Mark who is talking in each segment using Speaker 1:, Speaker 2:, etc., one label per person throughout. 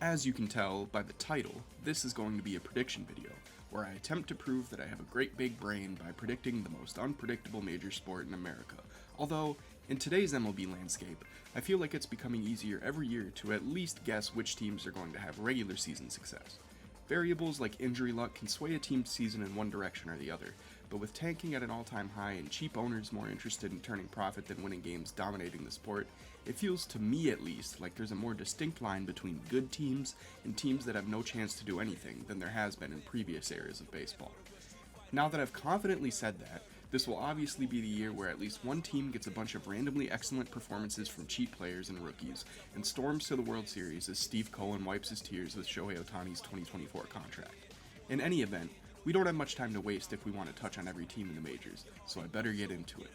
Speaker 1: As you can tell by the title, this is going to be a prediction video, where I attempt to prove that I have a great big brain by predicting the most unpredictable major sport in America. Although, in today's MLB landscape, I feel like it's becoming easier every year to at least guess which teams are going to have regular season success. Variables like injury luck can sway a team's season in one direction or the other, but with tanking at an all-time high and cheap owners more interested in turning profit than winning games dominating the sport, it feels to me at least like there's a more distinct line between good teams and teams that have no chance to do anything than there has been in previous eras of baseball. Now that I've confidently said that, this will obviously be the year where at least one team gets a bunch of randomly excellent performances from cheap players and rookies, and storms to the World Series as Steve Cohen wipes his tears with Shohei Ohtani's 2024 contract. In any event, we don't have much time to waste if we want to touch on every team in the majors, so I better get into it.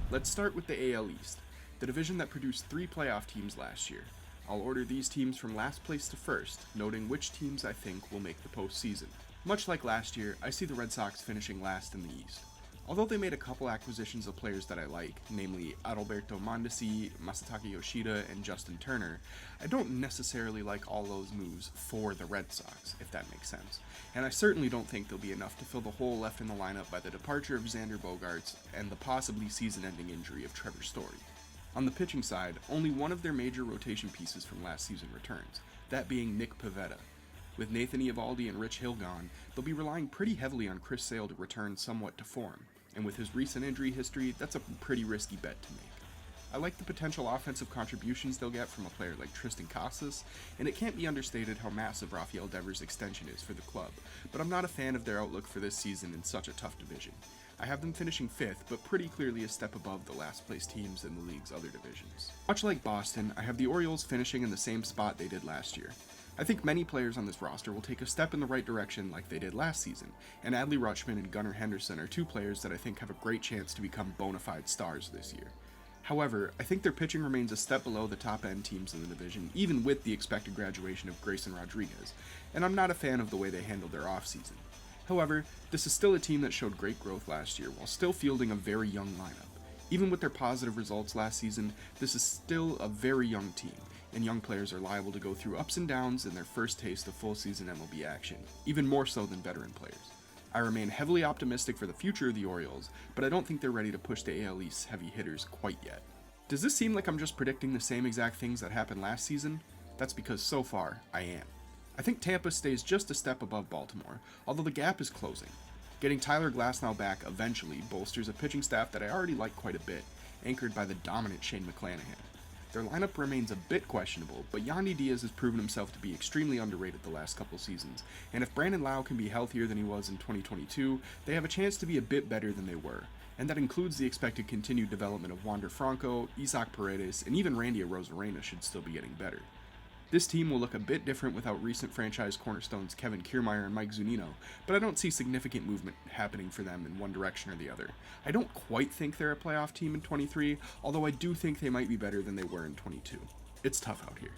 Speaker 1: Let's start with the AL East, the division that produced 3 playoff teams last year. I'll order these teams from last place to first, noting which teams I think will make the postseason. Much like last year, I see the Red Sox finishing last in the East. Although they made a couple acquisitions of players that I like, namely Adalberto Mondesi, Masataka Yoshida, and Justin Turner, I don't necessarily like all those moves for the Red Sox, if that makes sense. And I certainly don't think they'll be enough to fill the hole left in the lineup by the departure of Xander Bogaerts and the possibly season-ending injury of Trevor Story. On the pitching side, only one of their major rotation pieces from last season returns, that being Nick Pivetta. With Nathan Eovaldi and Rich Hill gone, they'll be relying pretty heavily on Chris Sale to return somewhat to form, and with his recent injury history, that's a pretty risky bet to make. I like the potential offensive contributions they'll get from a player like Tristan Casas, and it can't be understated how massive Rafael Devers' extension is for the club, but I'm not a fan of their outlook for this season in such a tough division. I have them finishing 5th, but pretty clearly a step above the last place teams in the league's other divisions. Much like Boston, I have the Orioles finishing in the same spot they did last year. I think many players on this roster will take a step in the right direction like they did last season, and Adley Rutschman and Gunnar Henderson are 2 players that I think have a great chance to become bona fide stars this year. However, I think their pitching remains a step below the top-end teams in the division, even with the expected graduation of Grayson Rodriguez, and I'm not a fan of the way they handled their offseason. However, this is still a team that showed great growth last year while still fielding a very young lineup. Even with their positive results last season, this is still a very young team, and young players are liable to go through ups and downs in their first taste of full season MLB action, even more so than veteran players. I remain heavily optimistic for the future of the Orioles, but I don't think they're ready to push the AL East's heavy hitters quite yet. Does this seem like I'm just predicting the same exact things that happened last season? That's because so far, I am. I think Tampa stays just a step above Baltimore, although the gap is closing. Getting Tyler Glasnow back eventually bolsters a pitching staff that I already like quite a bit, anchored by the dominant Shane McClanahan. Their lineup remains a bit questionable, but Yandy Diaz has proven himself to be extremely underrated the last couple seasons, and if Brandon Lau can be healthier than he was in 2022, they have a chance to be a bit better than they were, and that includes the expected continued development of Wander Franco, Isaac Paredes, and even Randy Arozarena should still be getting better. This team will look a bit different without recent franchise cornerstones Kevin Kiermaier and Mike Zunino, but I don't see significant movement happening for them in one direction or the other. I don't quite think they're a playoff team in 23, although I do think they might be better than they were in 22. It's tough out here.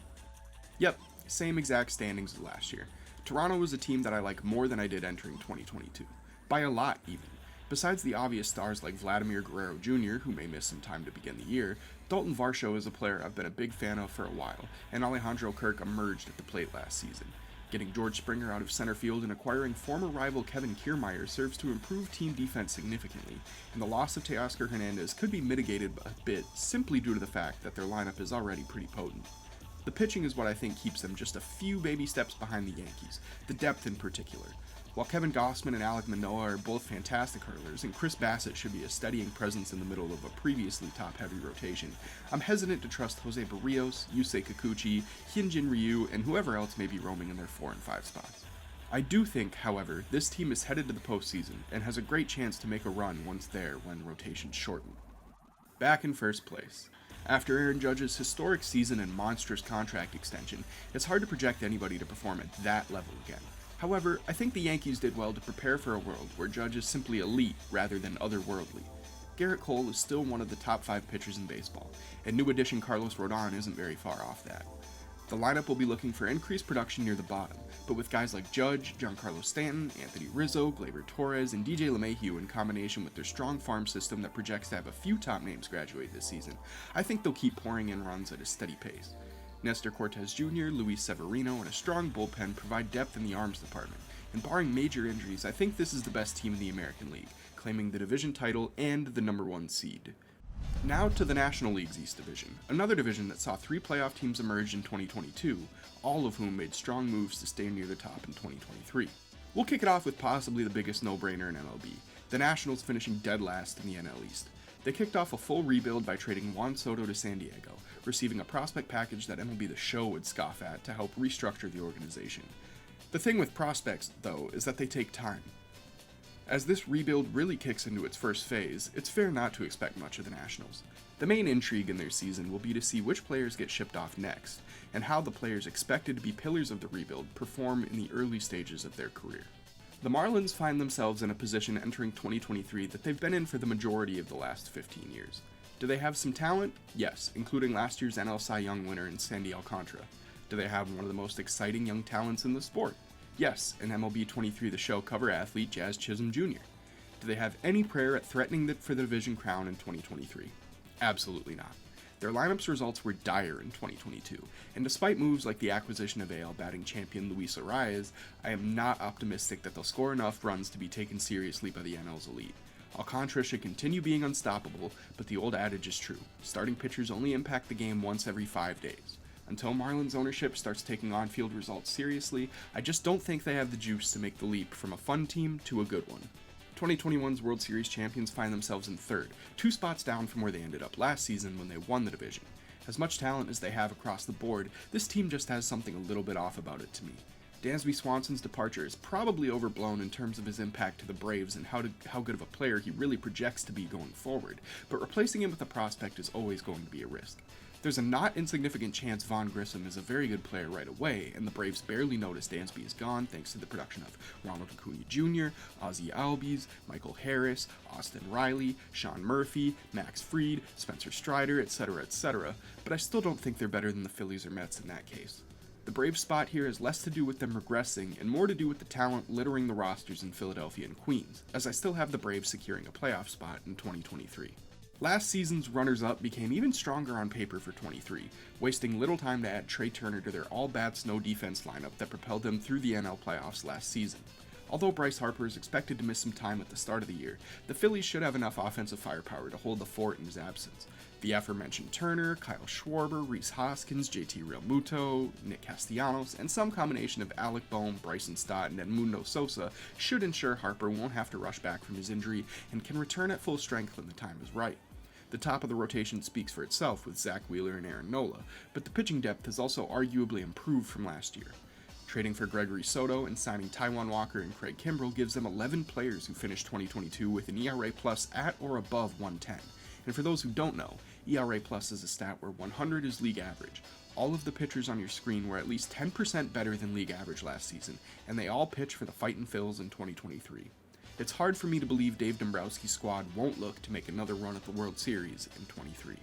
Speaker 1: Yep, same exact standings as last year. Toronto was a team that I like more than I did entering 2022. By a lot, even. Besides the obvious stars like Vladimir Guerrero Jr., who may miss some time to begin the year, Dalton Varsho is a player I've been a big fan of for a while, and Alejandro Kirk emerged at the plate last season. Getting George Springer out of center field and acquiring former rival Kevin Kiermaier serves to improve team defense significantly, and the loss of Teoscar Hernandez could be mitigated a bit simply due to the fact that their lineup is already pretty potent. The pitching is what I think keeps them just a few baby steps behind the Yankees, the depth in particular. While Kevin Gossman and Alek Manoah are both fantastic hurlers, and Chris Bassett should be a steadying presence in the middle of a previously top-heavy rotation, I'm hesitant to trust Jose Barrios, Yusei Kikuchi, Hyunjin Ryu, and whoever else may be roaming in their 4 and 5 spots. I do think, however, this team is headed to the postseason, and has a great chance to make a run once there when rotations shorten. Back in first place. After Aaron Judge's historic season and monstrous contract extension, it's hard to project anybody to perform at that level again. However, I think the Yankees did well to prepare for a world where Judge is simply elite rather than otherworldly. Garrett Cole is still one of the top 5 pitchers in baseball, and new addition Carlos Rodon isn't very far off that. The lineup will be looking for increased production near the bottom, but with guys like Judge, Giancarlo Stanton, Anthony Rizzo, Gleyber Torres, and DJ LeMahieu in combination with their strong farm system that projects to have a few top names graduate this season, I think they'll keep pouring in runs at a steady pace. Nestor Cortez Jr., Luis Severino, and a strong bullpen provide depth in the arms department, and barring major injuries, I think this is the best team in the American League, claiming the division title and the #1 seed. Now to the National League's East Division, another division that saw 3 playoff teams emerge in 2022, all of whom made strong moves to stay near the top in 2023. We'll kick it off with possibly the biggest no-brainer in MLB, the Nationals finishing dead last in the NL East. They kicked off a full rebuild by trading Juan Soto to San Diego, receiving a prospect package that MLB The Show would scoff at to help restructure the organization. The thing with prospects, though, is that they take time. As this rebuild really kicks into its first phase, it's fair not to expect much of the Nationals. The main intrigue in their season will be to see which players get shipped off next, and how the players expected to be pillars of the rebuild perform in the early stages of their career. The Marlins find themselves in a position entering 2023 that they've been in for the majority of the last 15 years. Do they have some talent? Yes, including last year's NL Cy Young winner in Sandy Alcantara. Do they have one of the most exciting young talents in the sport? Yes, an MLB 23 The Show cover athlete, Jazz Chisholm Jr. Do they have any prayer at threatening for the division crown in 2023? Absolutely not. Their lineup's results were dire in 2022, and despite moves like the acquisition of AL batting champion Luis Arias, I am not optimistic that they'll score enough runs to be taken seriously by the NL's elite. Alcantara should continue being unstoppable, but the old adage is true. Starting pitchers only impact the game once every 5 days. Until Marlins ownership starts taking on-field results seriously, I just don't think they have the juice to make the leap from a fun team to a good one. 2021's World Series champions find themselves in third, 2 spots down from where they ended up last season when they won the division. As much talent as they have across the board, this team just has something a little bit off about it to me. Dansby Swanson's departure is probably overblown in terms of his impact to the Braves and how good of a player he really projects to be going forward, but replacing him with a prospect is always going to be a risk. There's a not insignificant chance Vaughn Grissom is a very good player right away, and the Braves barely notice Dansby is gone thanks to the production of Ronald Acuna Jr., Ozzie Albies, Michael Harris, Austin Riley, Sean Murphy, Max Fried, Spencer Strider, etc., but I still don't think they're better than the Phillies or Mets in that case. The Braves spot here has less to do with them regressing and more to do with the talent littering the rosters in Philadelphia and Queens, as I still have the Braves securing a playoff spot in 2023. Last season's runners-up became even stronger on paper for 23, wasting little time to add Trey Turner to their all-bats no defense lineup that propelled them through the NL playoffs last season. Although Bryce Harper is expected to miss some time at the start of the year, the Phillies should have enough offensive firepower to hold the fort in his absence. The aforementioned Turner, Kyle Schwarber, Rhys Hoskins, JT Realmuto, Nick Castellanos, and some combination of Alec Bohm, Bryson Stott, and Edmundo Sosa should ensure Harper won't have to rush back from his injury and can return at full strength when the time is right. The top of the rotation speaks for itself with Zach Wheeler and Aaron Nola, but the pitching depth has also arguably improved from last year. Trading for Gregory Soto and signing Taijuan Walker and Craig Kimbrell gives them 11 players who finished 2022 with an ERA plus at or above 110. And for those who don't know, ERA plus is a stat where 100 is league average. All of the pitchers on your screen were at least 10% better than league average last season, and they all pitch for the Fightin' Phils in 2023. It's hard for me to believe Dave Dombrowski's squad won't look to make another run at the World Series in 23.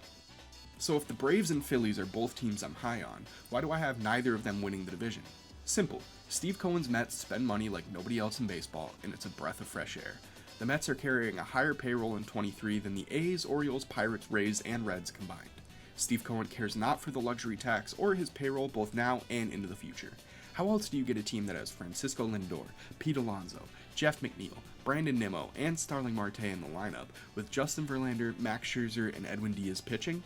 Speaker 1: So if the Braves and Phillies are both teams I'm high on, why do I have neither of them winning the division? Simple. Steve Cohen's Mets spend money like nobody else in baseball, and it's a breath of fresh air. The Mets are carrying a higher payroll in 23 than the A's, Orioles, Pirates, Rays, and Reds combined. Steve Cohen cares not for the luxury tax or his payroll both now and into the future. How else do you get a team that has Francisco Lindor, Pete Alonso, Jeff McNeil, Brandon Nimmo, and Starling Marte in the lineup, with Justin Verlander, Max Scherzer, and Edwin Diaz pitching?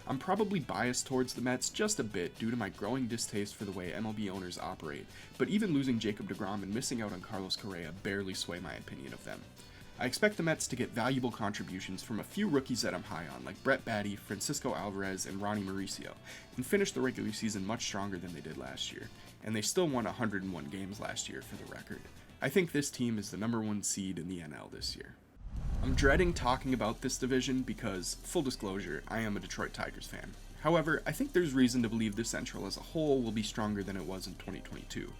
Speaker 1: I'm probably biased towards the Mets just a bit due to my growing distaste for the way MLB owners operate, but even losing Jacob deGrom and missing out on Carlos Correa barely sway my opinion of them. I expect the Mets to get valuable contributions from a few rookies that I'm high on, like Brett Baty, Francisco Alvarez, and Ronnie Mauricio, and finish the regular season much stronger than they did last year, and they still won 101 games last year for the record. I think this team is the #1 seed in the NL this year. I'm dreading talking about this division because, full disclosure, I am a Detroit Tigers fan. However, I think there's reason to believe the Central as a whole will be stronger than it was in 2022.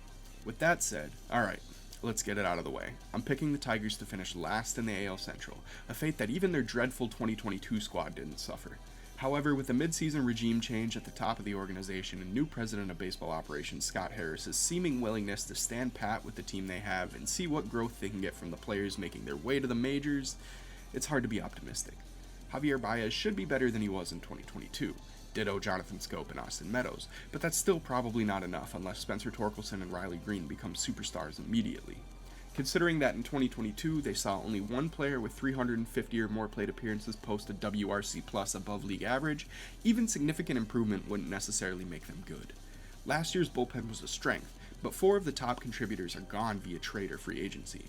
Speaker 1: With that said, alright, let's get it out of the way. I'm picking the Tigers to finish last in the AL Central, a fate that even their dreadful 2022 squad didn't suffer. However, with the midseason regime change at the top of the organization and new president of baseball operations Scott Harris's seeming willingness to stand pat with the team they have and see what growth they can get from the players making their way to the majors, it's hard to be optimistic. Javier Baez should be better than he was in 2022. ditto Jonathan Scope and Austin Meadows, but that's still probably not enough unless Spencer Torkelson and Riley Green become superstars immediately. Considering that in 2022 they saw only one player with 350 or more plate appearances post a WRC plus above league average, even significant improvement wouldn't necessarily make them good. Last year's bullpen was a strength, but 4 of the top contributors are gone via trade or free agency.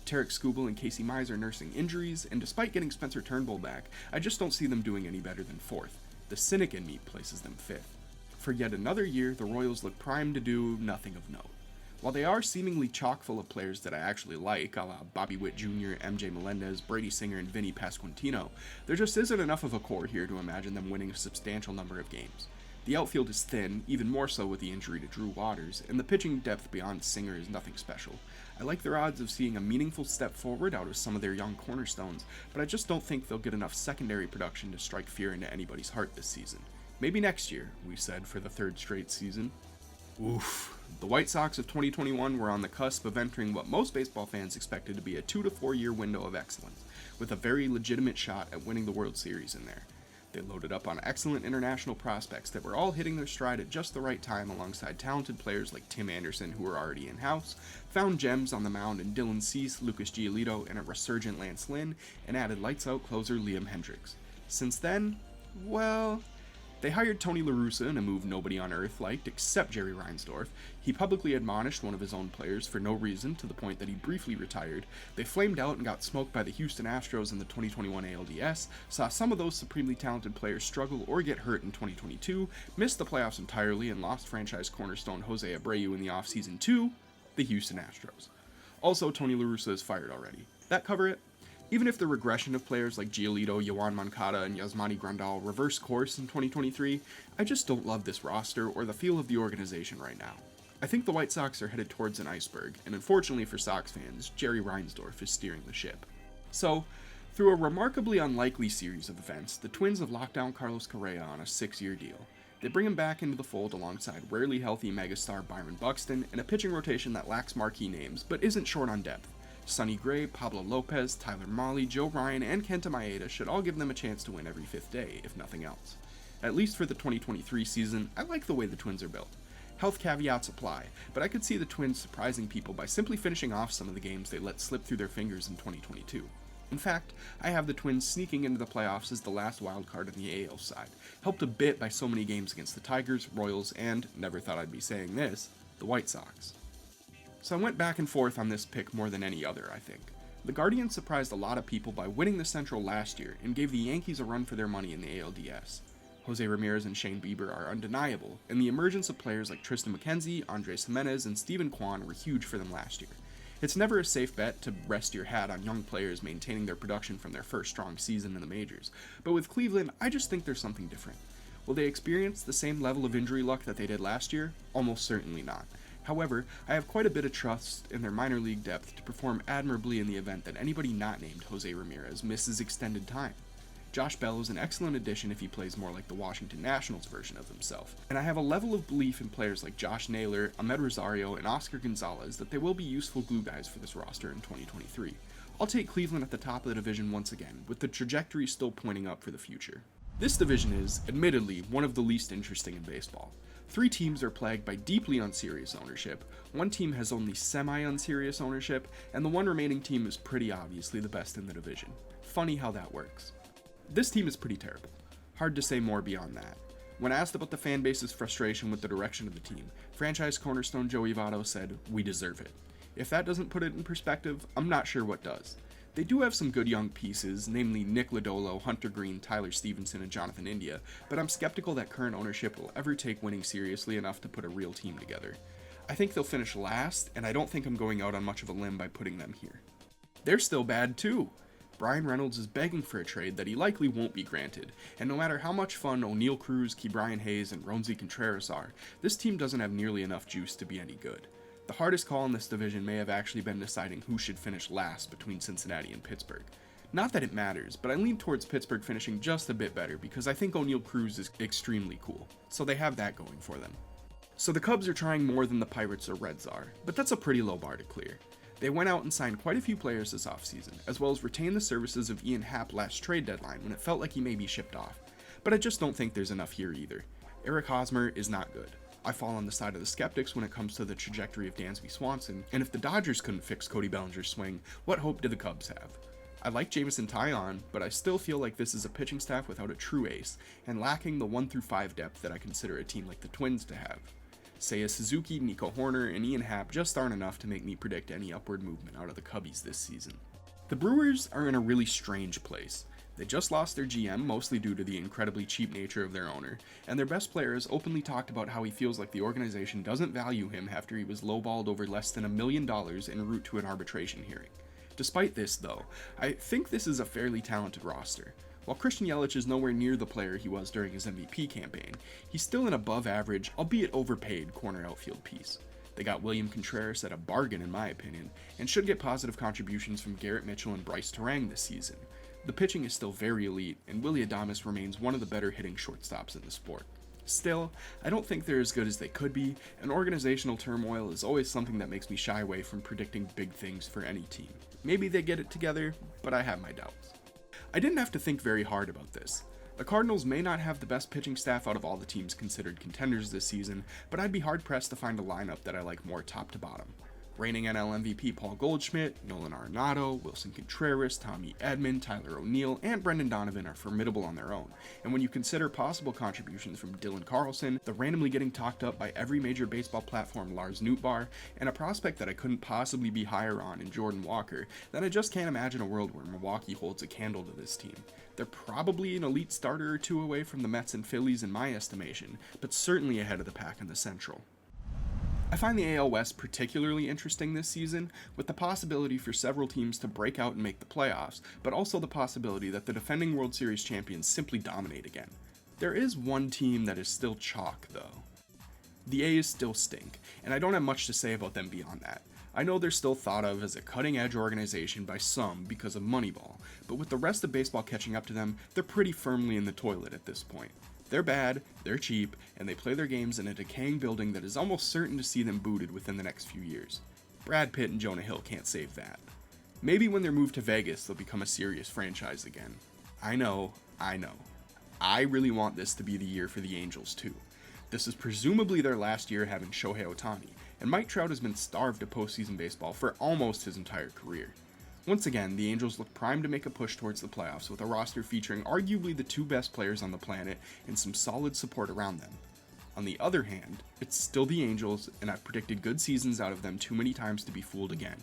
Speaker 1: Tarek Skubal and Casey Mize are nursing injuries, and despite getting Spencer Turnbull back, I just don't see them doing any better than 4th. The cynic in me places them 5th. For yet another year, the Royals look primed to do nothing of note. While they are seemingly chock full of players that I actually like, a la Bobby Witt Jr., MJ Melendez, Brady Singer, and Vinny Pasquantino, there just isn't enough of a core here to imagine them winning a substantial number of games. The outfield is thin, even more so with the injury to Drew Waters, and the pitching depth beyond Singer is nothing special. I like their odds of seeing a meaningful step forward out of some of their young cornerstones, but I just don't think they'll get enough secondary production to strike fear into anybody's heart this season. Maybe next year, we said for the 3rd straight season. Oof. The White Sox of 2021 were on the cusp of entering what most baseball fans expected to be a 2 to 4 year window of excellence, with a very legitimate shot at winning the World Series in there. They loaded up on excellent international prospects that were all hitting their stride at just the right time alongside talented players like Tim Anderson, who were already in-house, found gems on the mound in Dylan Cease, Lucas Giolito, and a resurgent Lance Lynn, and added lights-out closer Liam Hendricks. Since then, well, they hired Tony La Russa in a move nobody on earth liked except Jerry Reinsdorf. He publicly admonished one of his own players for no reason to the point that he briefly retired. They flamed out and got smoked by the Houston Astros in the 2021 ALDS, saw some of those supremely talented players struggle or get hurt in 2022, missed the playoffs entirely, and lost franchise cornerstone Jose Abreu in the offseason to the Houston Astros. Also, Tony La Russa is fired already. That cover it? Even if the regression of players like Giolito, Yoan Moncada, and Yasmani Grandal reverse course in 2023, I just don't love this roster or the feel of the organization right now. I think the White Sox are headed towards an iceberg, and unfortunately for Sox fans, Jerry Reinsdorf is steering the ship. So, through a remarkably unlikely series of events, the Twins have locked down Carlos Correa on a 6-year deal. They bring him back into the fold alongside rarely healthy megastar Byron Buxton and a pitching rotation that lacks marquee names, but isn't short on depth. Sonny Gray, Pablo Lopez, Tyler Mahle, Joe Ryan, and Kenta Maeda should all give them a chance to win every 5th day, if nothing else. At least for the 2023 season, I like the way the Twins are built. Health caveats apply, but I could see the Twins surprising people by simply finishing off some of the games they let slip through their fingers in 2022. In fact, I have the Twins sneaking into the playoffs as the last wildcard on the AL side, helped a bit by so many games against the Tigers, Royals, and, never thought I'd be saying this, the White Sox. So I went back and forth on this pick more than any other, I think. The Guardians surprised a lot of people by winning the Central last year and gave the Yankees a run for their money in the ALDS. Jose Ramirez and Shane Bieber are undeniable, and the emergence of players like Tristan McKenzie, Andres Jimenez, and Steven Kwan were huge for them last year. It's never a safe bet to rest your hat on young players maintaining their production from their first strong season in the majors, but with Cleveland, I just think there's something different. Will they experience the same level of injury luck that they did last year? Almost certainly not. However, I have quite a bit of trust in their minor league depth to perform admirably in the event that anybody not named Jose Ramirez misses extended time. Josh Bell is an excellent addition if he plays more like the Washington Nationals version of himself, and I have a level of belief in players like Josh Naylor, Ahmed Rosario, and Oscar Gonzalez that they will be useful glue guys for this roster in 2023. I'll take Cleveland at the top of the division once again, with the trajectory still pointing up for the future. This division is, admittedly, one of the least interesting in baseball. 3 teams are plagued by deeply unserious ownership, 1 team has only semi-unserious ownership, and the one remaining team is pretty obviously the best in the division. Funny how that works. This team is pretty terrible. Hard to say more beyond that. When asked about the fan base's frustration with the direction of the team, franchise cornerstone Joey Votto said, "We deserve it." If that doesn't put it in perspective, I'm not sure what does. They do have some good young pieces, namely Nick Lodolo, Hunter Green, Tyler Stevenson, and Jonathan India, but I'm skeptical that current ownership will ever take winning seriously enough to put a real team together. I think they'll finish last, and I don't think I'm going out on much of a limb by putting them here. They're still bad too. Brian Reynolds is begging for a trade that he likely won't be granted, and no matter how much fun O'Neal Cruz, Ke'Bryan Hayes, and Ronzi Contreras are, this team doesn't have nearly enough juice to be any good. The hardest call in this division may have actually been deciding who should finish last between Cincinnati and Pittsburgh. Not that it matters, but I lean towards Pittsburgh finishing just a bit better because I think O'Neal Cruz is extremely cool, so they have that going for them. So the Cubs are trying more than the Pirates or Reds are, but that's a pretty low bar to clear. They went out and signed quite a few players this offseason, as well as retained the services of Ian Happ last trade deadline when it felt like he may be shipped off. but I just don't think there's enough here either. Eric Hosmer is not good. I fall on the side of the skeptics when it comes to the trajectory of Dansby Swanson, and if the Dodgers couldn't fix Cody Bellinger's swing, what hope do the Cubs have? I like Jameson Taillon, but I still feel like this is a pitching staff without a true ace, and lacking the 1 through 5 depth that I consider a team like the Twins to have. Seiya Suzuki, Nico Horner, and Ian Happ just aren't enough to make me predict any upward movement out of the Cubbies this season. The Brewers are in a really strange place. They just lost their GM, mostly due to the incredibly cheap nature of their owner, and their best player has openly talked about how he feels like the organization doesn't value him after he was lowballed over less than $1 million en route to an arbitration hearing. Despite this, though, I think this is a fairly talented roster. While Christian Yelich is nowhere near the player he was during his MVP campaign, he's still an above average, albeit overpaid, corner outfield piece. They got William Contreras at a bargain in my opinion, and should get positive contributions from Garrett Mitchell and Bryce Terang this season. The pitching is still very elite, and Willy Adames remains one of the better hitting shortstops in the sport. Still, I don't think they're as good as they could be, and organizational turmoil is always something that makes me shy away from predicting big things for any team. Maybe they get it together, but I have my doubts. I didn't have to think very hard about this. The Cardinals may not have the best pitching staff out of all the teams considered contenders this season, but I'd be hard-pressed to find a lineup that I like more top to bottom. Reigning NL MVP Paul Goldschmidt, Nolan Arenado, Wilson Contreras, Tommy Edman, Tyler O'Neill, and Brendan Donovan are formidable on their own, and when you consider possible contributions from Dylan Carlson, the randomly getting talked up by every major baseball platform Lars Nootbaar, and a prospect that I couldn't possibly be higher on in Jordan Walker, then I just can't imagine a world where Milwaukee holds a candle to this team. They're probably an elite starter or two away from the Mets and Phillies in my estimation, but certainly ahead of the pack in the Central. I find the AL West particularly interesting this season, with the possibility for several teams to break out and make the playoffs, but also the possibility that the defending World Series champions simply dominate again. There is one team that is still chalk, though. The A's still stink, and I don't have much to say about them beyond that. I know they're still thought of as a cutting-edge organization by some because of Moneyball, but with the rest of baseball catching up to them, they're pretty firmly in the toilet at this point. They're bad, they're cheap, and they play their games in a decaying building that is almost certain to see them booted within the next few years. Brad Pitt and Jonah Hill can't save that. Maybe when they're moved to Vegas, they'll become a serious franchise again. I know. I really want this to be the year for the Angels too. This is presumably their last year having Shohei Ohtani, and Mike Trout has been starved of postseason baseball for almost his entire career. Once again, the Angels look primed to make a push towards the playoffs with a roster featuring arguably the two best players on the planet and some solid support around them. On the other hand, it's still the Angels, and I've predicted good seasons out of them too many times to be fooled again.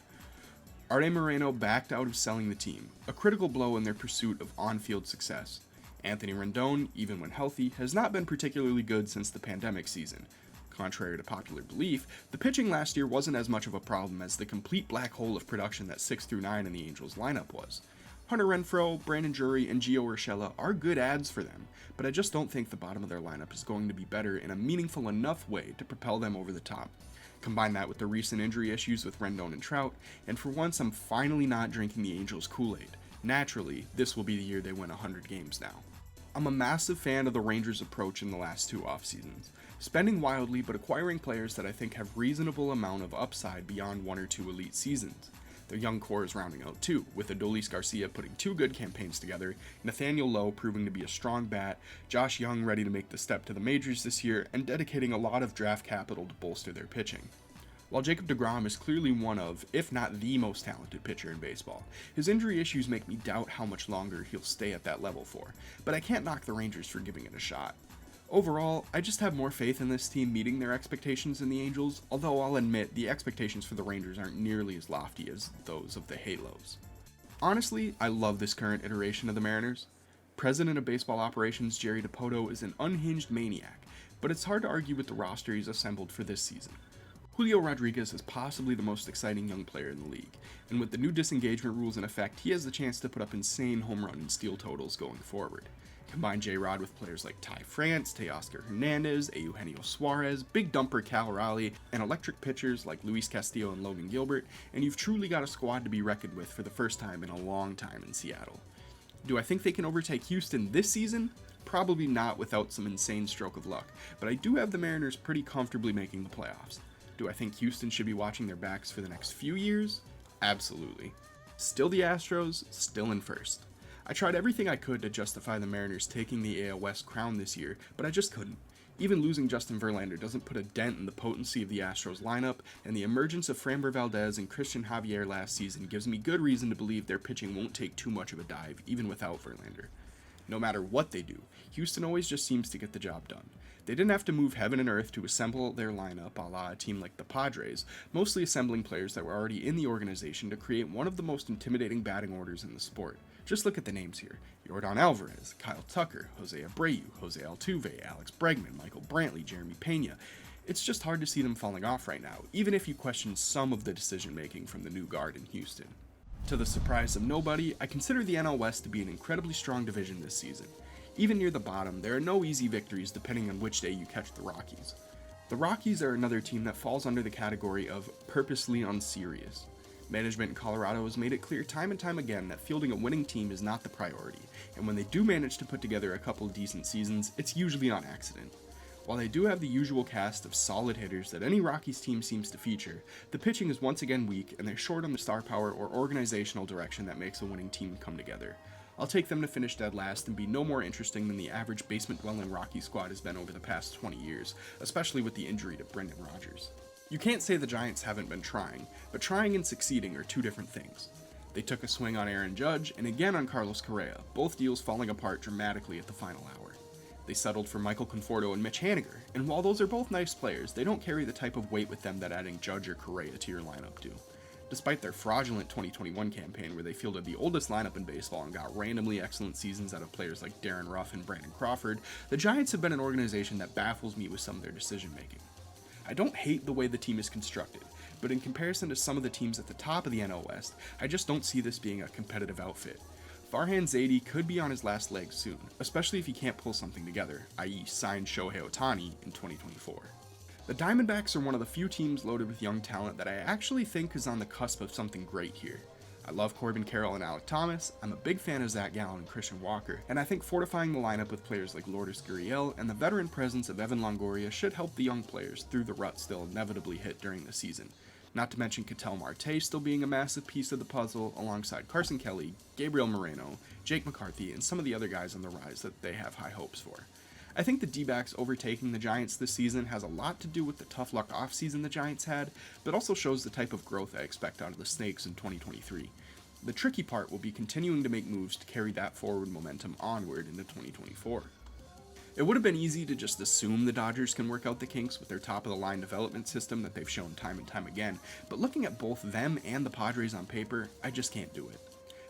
Speaker 1: Arte Moreno backed out of selling the team, a critical blow in their pursuit of on-field success. Anthony Rendon, even when healthy, has not been particularly good since the pandemic season. Contrary to popular belief, the pitching last year wasn't as much of a problem as the complete black hole of production that 6 through 9 in the Angels lineup was. Hunter Renfroe, Brandon Drury, and Gio Urshela are good adds for them, but I just don't think the bottom of their lineup is going to be better in a meaningful enough way to propel them over the top. Combine that with the recent injury issues with Rendon and Trout, and for once I'm finally not drinking the Angels' Kool-Aid. Naturally, this will be the year they win 100 games now. I'm a massive fan of the Rangers' approach in the last 2 off-seasons, spending wildly but acquiring players that I think have reasonable amount of upside beyond 1 or 2 elite seasons. Their young core is rounding out too, with Adolis Garcia putting 2 good campaigns together, Nathaniel Lowe proving to be a strong bat, Josh Young ready to make the step to the majors this year, and dedicating a lot of draft capital to bolster their pitching. While Jacob deGrom is clearly one of, if not the most talented pitcher in baseball, his injury issues make me doubt how much longer he'll stay at that level for, but I can't knock the Rangers for giving it a shot. Overall, I just have more faith in this team meeting their expectations than the Angels, although I'll admit the expectations for the Rangers aren't nearly as lofty as those of the Halos. Honestly, I love this current iteration of the Mariners. President of Baseball Operations Jerry Dipoto is an unhinged maniac, but it's hard to argue with the roster he's assembled for this season. Julio Rodriguez is possibly the most exciting young player in the league, and with the new disengagement rules in effect, he has the chance to put up insane home run and steal totals going forward. Combine J-Rod with players like Ty France, Teoscar Hernandez, Eugenio Suarez, big dumper Cal Raleigh, and electric pitchers like Luis Castillo and Logan Gilbert, and you've truly got a squad to be reckoned with for the first time in a long time in Seattle. Do I think they can overtake Houston this season? Probably not without some insane stroke of luck, but I do have the Mariners pretty comfortably making the playoffs. Do I think Houston should be watching their backs for the next few years? Absolutely. Still the Astros, still in first. I tried everything I could to justify the Mariners taking the AL West crown this year, but I just couldn't. Even losing Justin Verlander doesn't put a dent in the potency of the Astros lineup, and the emergence of Framber Valdez and Christian Javier last season gives me good reason to believe their pitching won't take too much of a dive, even without Verlander. No matter what they do, Houston always just seems to get the job done. They didn't have to move heaven and earth to assemble their lineup a la a team like the Padres, mostly assembling players that were already in the organization to create one of the most intimidating batting orders in the sport. Just look at the names here. Yordan Alvarez, Kyle Tucker, Jose Abreu, Jose Altuve, Alex Bregman, Michael Brantley, Jeremy Pena. It's just hard to see them falling off right now, even if you question some of the decision making from the new guard in Houston. To the surprise of nobody, I consider the NL West to be an incredibly strong division this season. Even near the bottom, there are no easy victories depending on which day you catch the Rockies. The Rockies are another team that falls under the category of purposely unserious. Management in Colorado has made it clear time and time again that fielding a winning team is not the priority, and when they do manage to put together a couple decent seasons, it's usually on accident. While they do have the usual cast of solid hitters that any Rockies team seems to feature, the pitching is once again weak and they're short on the star power or organizational direction that makes a winning team come together. I'll take them to finish dead last and be no more interesting than the average basement-dwelling Rocky squad has been over the past 20 years, especially with the injury to Brendan Rodgers. You can't say the Giants haven't been trying, but trying and succeeding are two different things. They took a swing on Aaron Judge and again on Carlos Correa, both deals falling apart dramatically at the final hour. They settled for Michael Conforto and Mitch Haniger, and while those are both nice players, they don't carry the type of weight with them that adding Judge or Correa to your lineup do. Despite their fraudulent 2021 campaign where they fielded the oldest lineup in baseball and got randomly excellent seasons out of players like Darren Ruff and Brandon Crawford, the Giants have been an organization that baffles me with some of their decision making. I don't hate the way the team is constructed, but in comparison to some of the teams at the top of the NL West, I just don't see this being a competitive outfit. Farhan Zaidi could be on his last legs soon, especially if he can't pull something together, i.e. sign Shohei Ohtani in 2024. The Diamondbacks are one of the few teams loaded with young talent that I actually think is on the cusp of something great here. I love Corbin Carroll and Alec Thomas, I'm a big fan of Zach Gallen and Christian Walker, and I think fortifying the lineup with players like Lourdes Gurriel and the veteran presence of Evan Longoria should help the young players through the ruts they'll inevitably hit during the season. Not to mention Ketel Marte still being a massive piece of the puzzle alongside Carson Kelly, Gabriel Moreno, Jake McCarthy, and some of the other guys on the rise that they have high hopes for. I think the D-backs overtaking the Giants this season has a lot to do with the tough luck offseason the Giants had, but also shows the type of growth I expect out of the Snakes in 2023. The tricky part will be continuing to make moves to carry that forward momentum onward into 2024. It would have been easy to just assume the Dodgers can work out the kinks with their top-of-the-line development system that they've shown time and time again, but looking at both them and the Padres on paper, I just can't do it.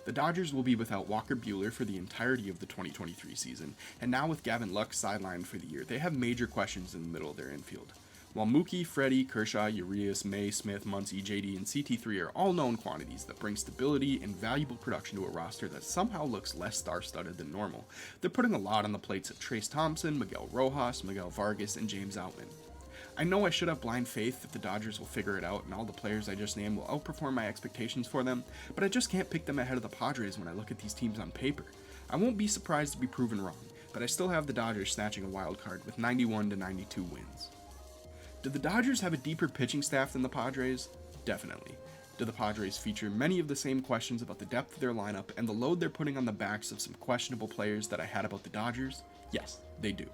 Speaker 1: The Dodgers will be without Walker Buehler for the entirety of the 2023 season, and now with Gavin Lux sidelined for the year, they have major questions in the middle of their infield. While Mookie, Freddie, Kershaw, Urias, May, Smith, Muncy, JD, and CT3 are all known quantities that bring stability and valuable production to a roster that somehow looks less star-studded than normal, they're putting a lot on the plates of Trace Thompson, Miguel Rojas, Miguel Vargas, and James Outman. I know I should have blind faith that the Dodgers will figure it out and all the players I just named will outperform my expectations for them, but I just can't pick them ahead of the Padres when I look at these teams on paper. I won't be surprised to be proven wrong, but I still have the Dodgers snatching a wild card with 91 to 92 wins. Do the Dodgers have a deeper pitching staff than the Padres? Definitely. Do the Padres feature many of the same questions about the depth of their lineup and the load they're putting on the backs of some questionable players that I had about the Dodgers? Yes, they do.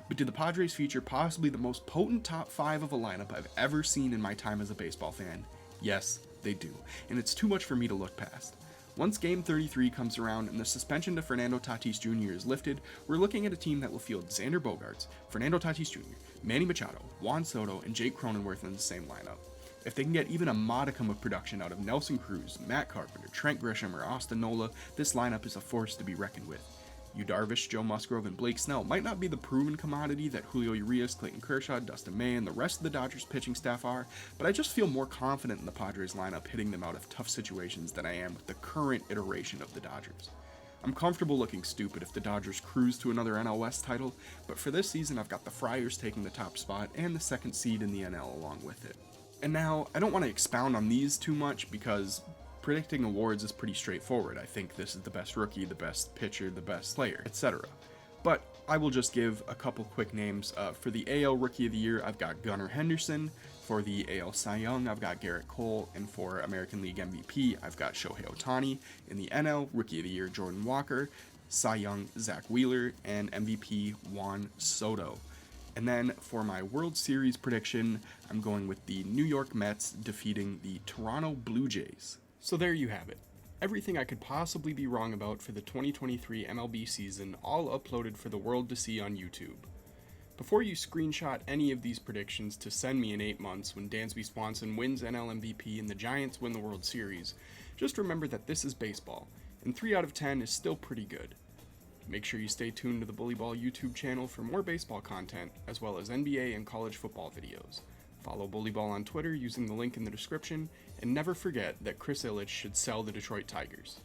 Speaker 1: But do the Padres feature possibly the most potent top 5 of a lineup I've ever seen in my time as a baseball fan? Yes, they do, and it's too much for me to look past. Once Game 33 comes around and the suspension to Fernando Tatis Jr. is lifted, we're looking at a team that will field Xander Bogaerts, Fernando Tatis Jr., Manny Machado, Juan Soto, and Jake Cronenworth in the same lineup. If they can get even a modicum of production out of Nelson Cruz, Matt Carpenter, Trent Grisham, or Austin Nola, this lineup is a force to be reckoned with. Yu Darvish, Joe Musgrove, and Blake Snell might not be the proven commodity that Julio Urias, Clayton Kershaw, Dustin May, and the rest of the Dodgers pitching staff are, but I just feel more confident in the Padres lineup hitting them out of tough situations than I am with the current iteration of the Dodgers. I'm comfortable looking stupid if the Dodgers cruise to another NL West title, but for this season I've got the Friars taking the top spot and the second seed in the NL along with it. And now, I don't want to expound on these too much because predicting awards is pretty straightforward. I think this is the best rookie, the best pitcher, the best player, etc. But I will just give a couple quick names. For the AL Rookie of the Year, I've got Gunnar Henderson. For the AL Cy Young, I've got Garrett Cole, and for American League MVP, I've got Shohei Ohtani. In the NL, Rookie of the Year Jordan Walker, Cy Young Zach Wheeler, and MVP Juan Soto. And then for my World Series prediction, I'm going with the New York Mets defeating the Toronto Blue Jays. So there you have it. Everything I could possibly be wrong about for the 2023 MLB season, all uploaded for the world to see on YouTube. Before you screenshot any of these predictions to send me in 8 months when Dansby Swanson wins NL MVP and the Giants win the World Series, just remember that this is baseball, and 3 out of 10 is still pretty good. Make sure you stay tuned to the BULLYBALL YouTube channel for more baseball content, as well as NBA and college football videos. Follow BULLYBALL on Twitter using the link in the description, and never forget that Chris Ilitch should sell the Detroit Tigers.